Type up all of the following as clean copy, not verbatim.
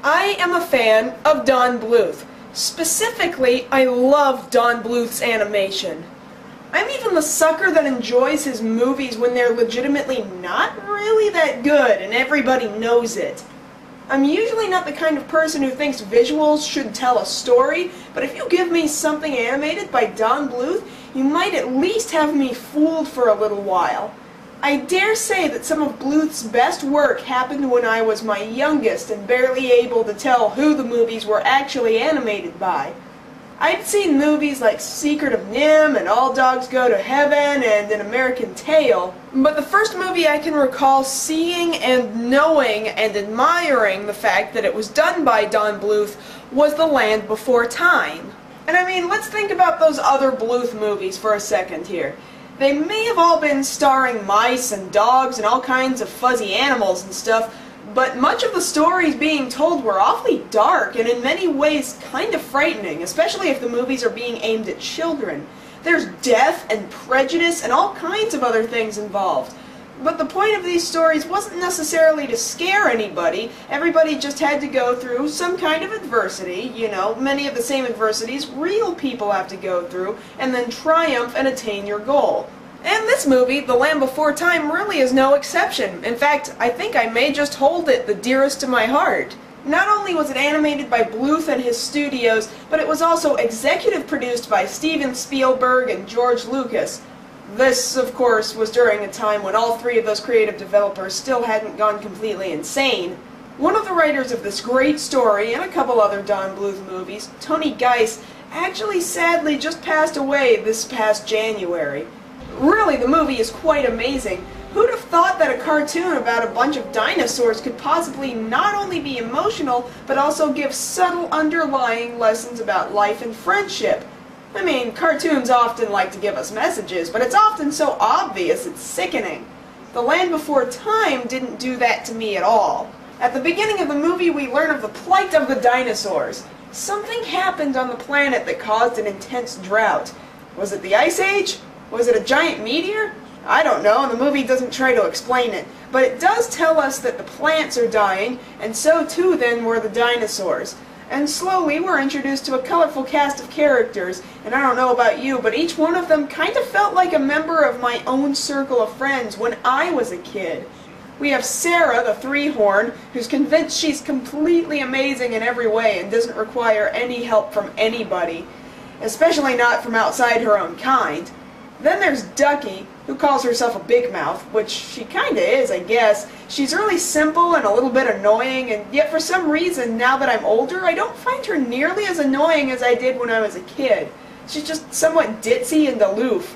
I am a fan of Don Bluth. Specifically, I love Don Bluth's animation. I'm even the sucker that enjoys his movies when they're legitimately not really that good and everybody knows it. I'm usually not the kind of person who thinks visuals should tell a story, but if you give me something animated by Don Bluth, you might at least have me fooled for a little while. I dare say that some of Bluth's best work happened when I was my youngest and barely able to tell who the movies were actually animated by. I'd seen movies like Secret of NIMH and All Dogs Go to Heaven and An American Tail, but the first movie I can recall seeing and knowing and admiring the fact that it was done by Don Bluth was The Land Before Time. And I mean, let's think about those other Bluth movies for a second here. They may have all been starring mice and dogs and all kinds of fuzzy animals and stuff, but much of the stories being told were awfully dark and in many ways kind of frightening, especially if the movies are being aimed at children. There's death and prejudice and all kinds of other things involved. But the point of these stories wasn't necessarily to scare anybody. Everybody just had to go through some kind of adversity, you know, many of the same adversities real people have to go through, and then triumph and attain your goal. And this movie, The Land Before Time, really is no exception. In fact, I think I may just hold it the dearest to my heart. Not only was it animated by Bluth and his studios, but it was also executive produced by Steven Spielberg and George Lucas. This, of course, was during a time when all three of those creative developers still hadn't gone completely insane. One of the writers of this great story, and a couple other Don Bluth movies, Tony Geist, actually sadly just passed away this past January. Really, the movie is quite amazing. Who'd have thought that a cartoon about a bunch of dinosaurs could possibly not only be emotional, but also give subtle underlying lessons about life and friendship? I mean, cartoons often like to give us messages, but it's often so obvious it's sickening. The Land Before Time didn't do that to me at all. At the beginning of the movie, we learn of the plight of the dinosaurs. Something happened on the planet that caused an intense drought. Was it the Ice Age? Was it a giant meteor? I don't know, and the movie doesn't try to explain it. But it does tell us that the plants are dying, and so too then were the dinosaurs. And slowly we're introduced to a colorful cast of characters, and I don't know about you, but each one of them kind of felt like a member of my own circle of friends when I was a kid. We have Sarah, the three-horn, who's convinced she's completely amazing in every way and doesn't require any help from anybody, especially not from outside her own kind. Then there's Ducky, who calls herself a big mouth, which she kinda is, I guess. She's really simple and a little bit annoying, and yet for some reason, now that I'm older, I don't find her nearly as annoying as I did when I was a kid. She's just somewhat ditzy and aloof.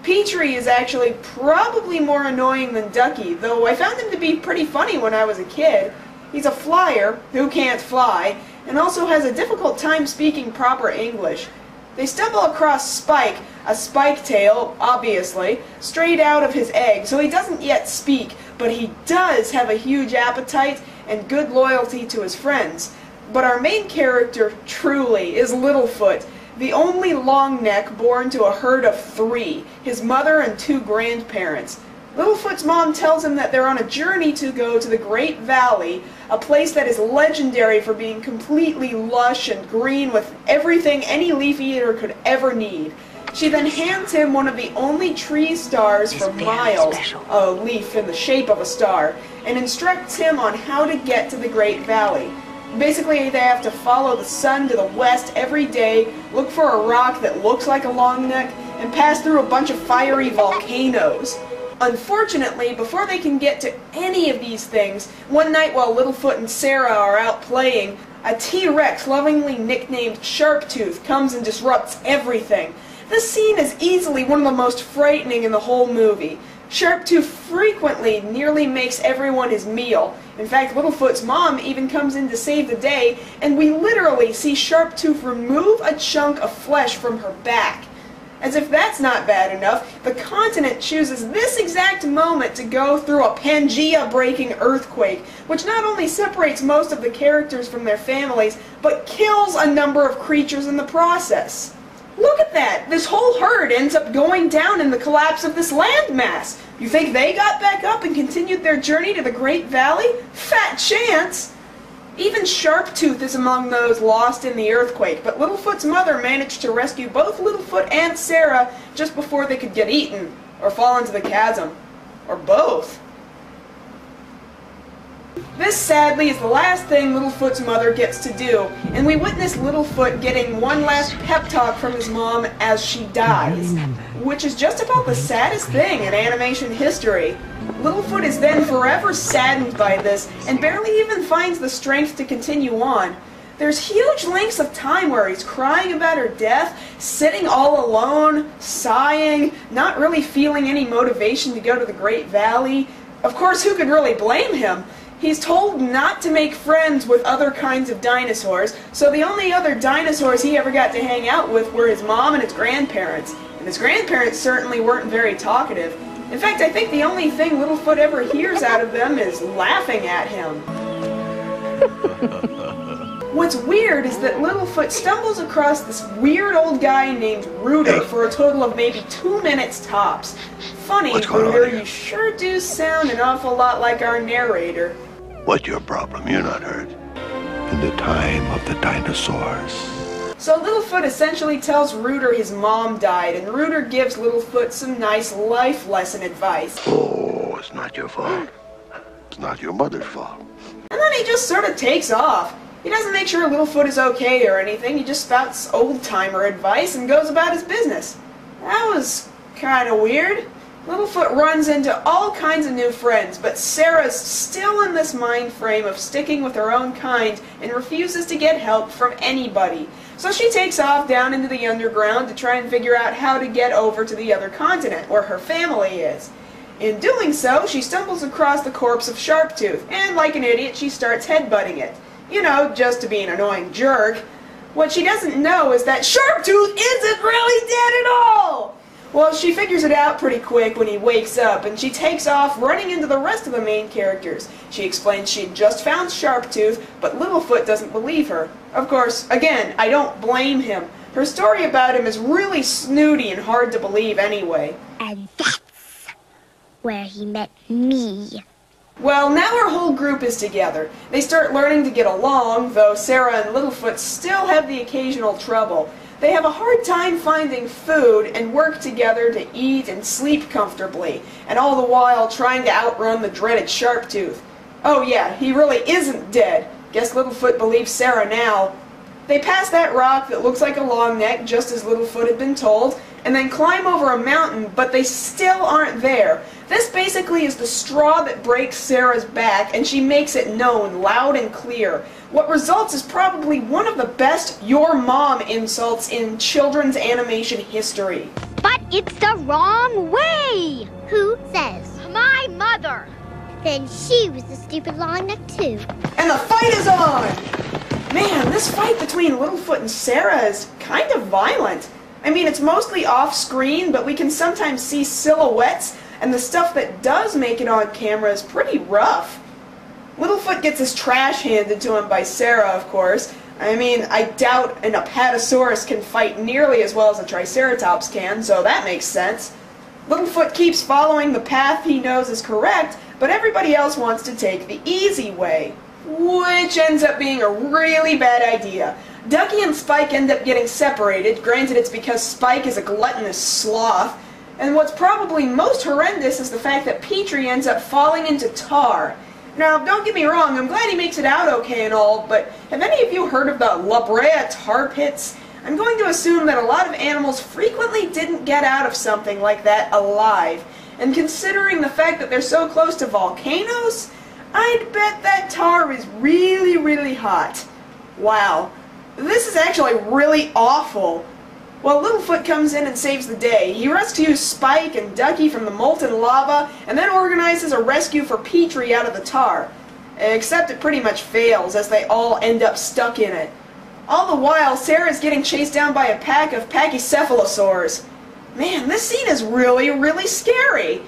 Petrie is actually probably more annoying than Ducky, though I found him to be pretty funny when I was a kid. He's a flyer, who can't fly, and also has a difficult time speaking proper English. They stumble across Spike, a spike-tail, obviously, straight out of his egg, so he doesn't yet speak, but he does have a huge appetite and good loyalty to his friends. But our main character, truly, is Littlefoot, the only long neck born to a herd of 3, his mother and 2 grandparents. Littlefoot's mom tells him that they're on a journey to go to the Great Valley, a place that is legendary for being completely lush and green with everything any leaf eater could ever need. She then hands him one of the only tree stars for miles, a leaf in the shape of a star, and instructs him on how to get to the Great Valley. Basically, they have to follow the sun to the west every day, look for a rock that looks like a long neck, and pass through a bunch of fiery volcanoes. Unfortunately, before they can get to any of these things, one night while Littlefoot and Sarah are out playing, a T-Rex lovingly nicknamed Sharptooth comes and disrupts everything. This scene is easily one of the most frightening in the whole movie. Sharptooth frequently nearly makes everyone his meal. In fact, Littlefoot's mom even comes in to save the day, and we literally see Sharptooth remove a chunk of flesh from her back. As if that's not bad enough, the continent chooses this exact moment to go through a Pangea-breaking earthquake, which not only separates most of the characters from their families, but kills a number of creatures in the process. Look at that! This whole herd ends up going down in the collapse of this landmass. You think they got back up and continued their journey to the Great Valley? Fat chance! Even Sharptooth is among those lost in the earthquake, but Littlefoot's mother managed to rescue both Littlefoot and Sarah just before they could get eaten, or fall into the chasm, or both. This, sadly, is the last thing Littlefoot's mother gets to do, and we witness Littlefoot getting one last pep talk from his mom as she dies, which is just about the saddest thing in animation history. Littlefoot is then forever saddened by this, and barely even finds the strength to continue on. There's huge lengths of time where he's crying about her death, sitting all alone, sighing, not really feeling any motivation to go to the Great Valley. Of course, who could really blame him? He's told not to make friends with other kinds of dinosaurs, so the only other dinosaurs he ever got to hang out with were his mom and his grandparents. And his grandparents certainly weren't very talkative. In fact, I think the only thing Littlefoot ever hears out of them is laughing at him. What's weird is that Littlefoot stumbles across this weird old guy named Rooter for a total of maybe 2 minutes tops. Funny, Rooter, you sure do sound an awful lot like our narrator. What's your problem? You're not hurt. In the time of the dinosaurs. So Littlefoot essentially tells Rooter his mom died, and Rooter gives Littlefoot some nice life lesson advice. Oh, it's not your fault. It's not your mother's fault. And then he just sort of takes off. He doesn't make sure Littlefoot is okay or anything, he just spouts old-timer advice and goes about his business. That was kinda weird. Littlefoot runs into all kinds of new friends, but Sarah's still in this mind frame of sticking with her own kind and refuses to get help from anybody. So she takes off down into the underground to try and figure out how to get over to the other continent, where her family is. In doing so, she stumbles across the corpse of Sharptooth, and like an idiot, she starts headbutting it. You know, just to be an annoying jerk. What she doesn't know is that Sharptooth isn't really dead at all! Well, she figures it out pretty quick when he wakes up, and she takes off running into the rest of the main characters. She explains she'd just found Sharptooth, but Littlefoot doesn't believe her. Of course, again, I don't blame him. Her story about him is really snooty and hard to believe anyway. And that's where he met me. Well, now our whole group is together. They start learning to get along, though Sarah and Littlefoot still have the occasional trouble. They have a hard time finding food and work together to eat and sleep comfortably, and all the while trying to outrun the dreaded Sharptooth. Oh yeah, he really isn't dead. Guess Littlefoot believes Sarah now. They pass that rock that looks like a long neck, just as Littlefoot had been told, and then climb over a mountain, but they still aren't there. This basically is the straw that breaks Sarah's back, and she makes it known loud and clear. What results is probably one of the best "your mom" insults in children's animation history. But it's the wrong way! Who says? My mother! Then she was the stupid long neck too. And the fight is on! Man, this fight between Littlefoot and Sarah is kind of violent. I mean, it's mostly off-screen, but we can sometimes see silhouettes, and the stuff that does make it on camera is pretty rough. Littlefoot gets his trash handed to him by Sarah, of course. I mean, I doubt an Apatosaurus can fight nearly as well as a Triceratops can, so that makes sense. Littlefoot keeps following the path he knows is correct, but everybody else wants to take the easy way, which ends up being a really bad idea. Ducky and Spike end up getting separated. Granted, it's because Spike is a gluttonous sloth. And what's probably most horrendous is the fact that Petrie ends up falling into tar. Now, don't get me wrong, I'm glad he makes it out okay and all, but have any of you heard of the La Brea tar pits? I'm going to assume that a lot of animals frequently didn't get out of something like that alive. And considering the fact that they're so close to volcanoes, I'd bet that tar is really, really hot. Wow. This is actually really awful. Well, Littlefoot comes in and saves the day. He rescues Spike and Ducky from the molten lava, and then organizes a rescue for Petrie out of the tar. Except it pretty much fails, as they all end up stuck in it. All the while, Sarah's getting chased down by a pack of pachycephalosaurs. Man, this scene is really, really scary.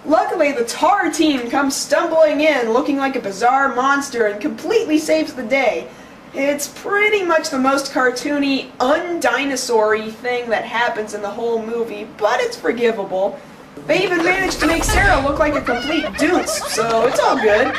Luckily, the tar team comes stumbling in, looking like a bizarre monster, and completely saves the day. It's pretty much the most cartoony, undinosaur-y thing that happens in the whole movie, but it's forgivable. They even managed to make Sarah look like a complete dunce, so it's all good.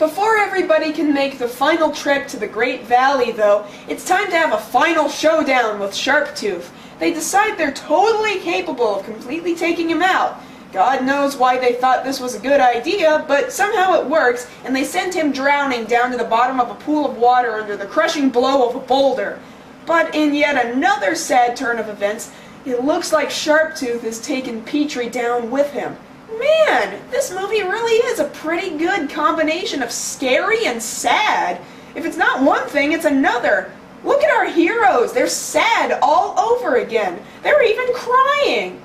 Before everybody can make the final trek to the Great Valley, though, it's time to have a final showdown with Sharptooth. They decide they're totally capable of completely taking him out. God knows why they thought this was a good idea, but somehow it works, and they send him drowning down to the bottom of a pool of water under the crushing blow of a boulder. But in yet another sad turn of events, it looks like Sharptooth has taken Petrie down with him. Man, this movie really is a pretty good combination of scary and sad. If it's not one thing, it's another. Look at our heroes. They're sad all over again. They're even crying.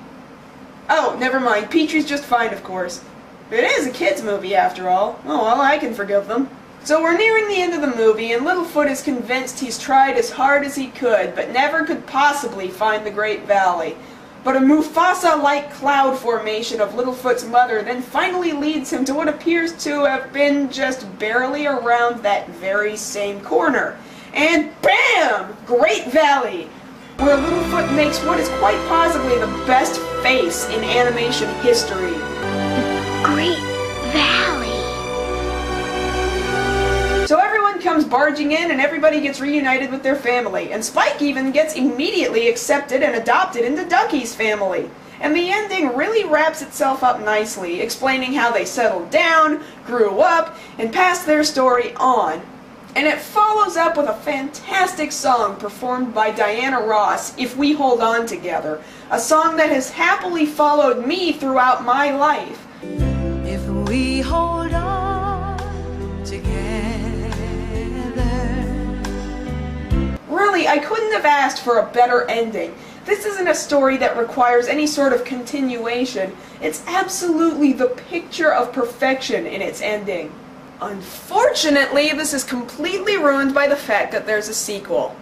Oh, never mind. Petrie's just fine, of course. It is a kid's movie, after all. Oh, well, I can forgive them. So we're nearing the end of the movie, and Littlefoot is convinced he's tried as hard as he could, but never could possibly find the Great Valley. But a Mufasa-like cloud formation of Littlefoot's mother then finally leads him to what appears to have been just barely around that very same corner. And BAM! Great Valley! Where Littlefoot makes what is quite possibly the best face in animation history. Great Valley. So everyone comes barging in and everybody gets reunited with their family, and Spike even gets immediately accepted and adopted into Ducky's family. And the ending really wraps itself up nicely, explaining how they settled down, grew up, and passed their story on. And it follows up with a fantastic song performed by Diana Ross, If We Hold On Together, a song that has happily followed me throughout my life. If we hold on together. Really, I couldn't have asked for a better ending. This isn't a story that requires any sort of continuation. It's absolutely the picture of perfection in its ending. Unfortunately, this is completely ruined by the fact that there's a sequel.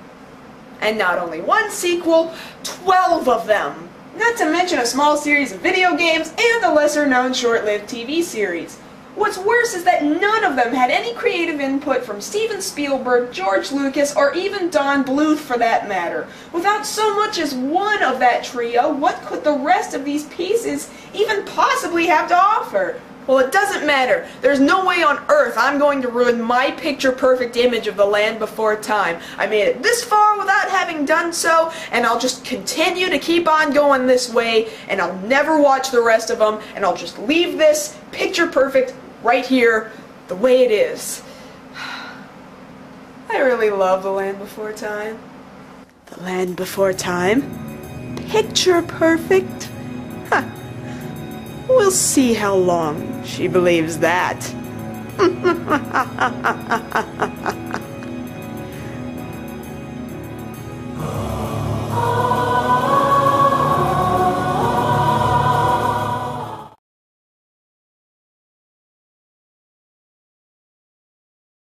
And not only one sequel, 12 of them! Not to mention a small series of video games and a lesser-known short-lived TV series. What's worse is that none of them had any creative input from Steven Spielberg, George Lucas, or even Don Bluth for that matter. Without so much as one of that trio, what could the rest of these pieces even possibly have to offer? Well, it doesn't matter. There's no way on earth I'm going to ruin my picture-perfect image of the Land Before Time. I made it this far without having done so, and I'll just continue to keep on going this way, and I'll never watch the rest of them, and I'll just leave this picture-perfect right here, the way it is. I really love The Land Before Time. The Land Before Time? Picture-perfect? Huh. We'll see how long she believes that.